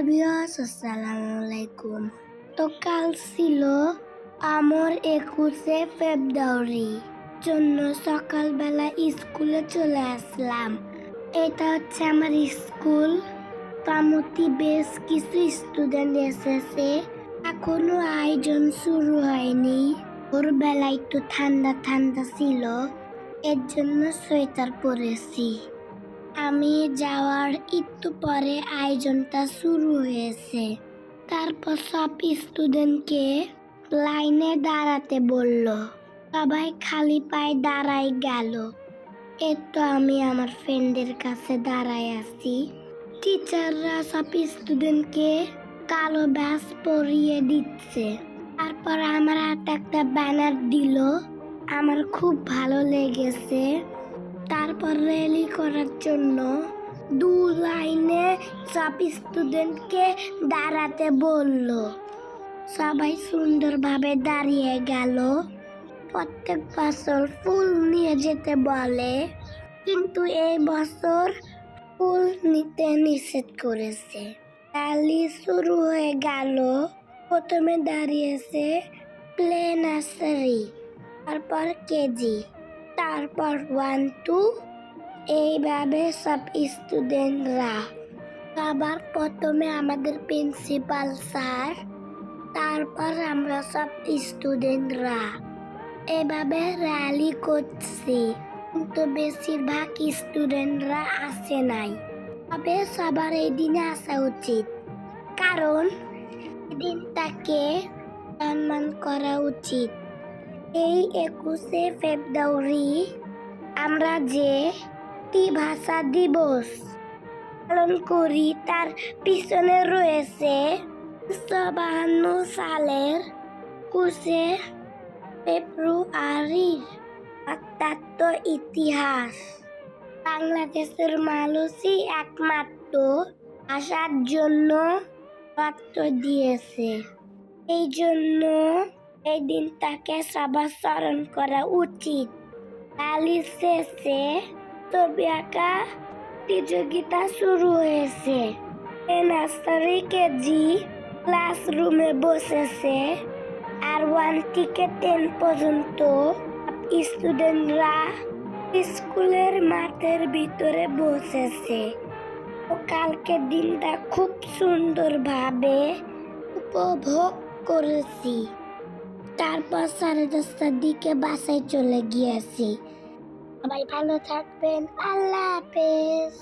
Viewers আসসালামু আলাইকুম। তো কাল ছিল আমার 21শে ফেব্রুয়ারি, জন্য সকালবেলা স্কুলে চলে আসলাম। এটা হচ্ছে আমার স্কুল। প্রামতি বেশ কিছু স্টুডেন্ট এসেছে, এখনো আয়োজন শুরু হয়নি। ভোরবেলা একটু ঠান্ডা ঠান্ডা ছিল, এর জন্য সোয়েটার পরেছি। আমি যাওয়ার একটু পরে আয়োজনটা শুরু হয়েছে। তারপর সব স্টুডেন্টকে লাইনে দাঁড়াতে বলল। সবাই খালি পায়ে দাঁড়াই গেল। তো আমি আমার ফ্রেন্ডের কাছে দাঁড়ায় আছি। টিচাররা সব স্টুডেন্টকে কালো ব্যাজ পরিয়ে দিচ্ছে। তারপর আমার হাতে একটা ব্যানার দিল, আমার খুব ভালো লেগেছে। তারপর র্যালি করার জন্য দু লাইনে সব স্টুডেন্টকে দাঁড়াতে বলল। সবাই সুন্দরভাবে দাঁড়িয়ে গেল। প্রত্যেক বছর ফুল নিয়ে যেতে বলে, কিন্তু এই বছর ফুল নিতে নিষেধ করেছে। র্যালি শুরু হয়ে গেল। প্রথমে দাঁড়িয়েছে প্লে নার্সারি, তারপর কেজি, তারপর 1, 2, এইভাবে সব স্টুডেন্টরা। সবার প্রথমে আমাদের প্রিন্সিপাল স্যার, তারপর আমরা সব স্টুডেন্টরা এভাবে র্যালি করছি। কিন্তু বেশিরভাগ স্টুডেন্টরা আসে নাই। তবে সবার এই দিনে আসা উচিত, কারণ এই দিনটাকে সম্মান করা উচিত। এই 21শে ফেব্রুয়ারি আমরা যে ভাষা দিবস পালন করি, তার পিছনে রয়েছে 1952 সালের 21শে ফেব্রুয়ারির অত্যন্ত ইতিহাস। বাংলাদেশের মানুষই একমাত্র ভাষার জন্য রক্ত দিয়েছে। এই জন্য এই দিনটাকে সবার স্মরণ করা উচিত। র্যালি শেষে ছবি আঁকা প্রতিযোগিতা শুরু হয়েছে। নার্সারি কেজি ক্লাসরুমে বসেছে, আর 1 থেকে 10 পর্যন্ত স্টুডেন্টরা স্কুলের মাঠের ভিতরে বসেছে। তো কালকে দিনটা খুব সুন্দরভাবে উপভোগ করেছি। তারপর 10:30টার দিকে বাসায় চলে গিয়েছি। সবাই ভালো থাকবেন। আল্লাহ হাফেজ।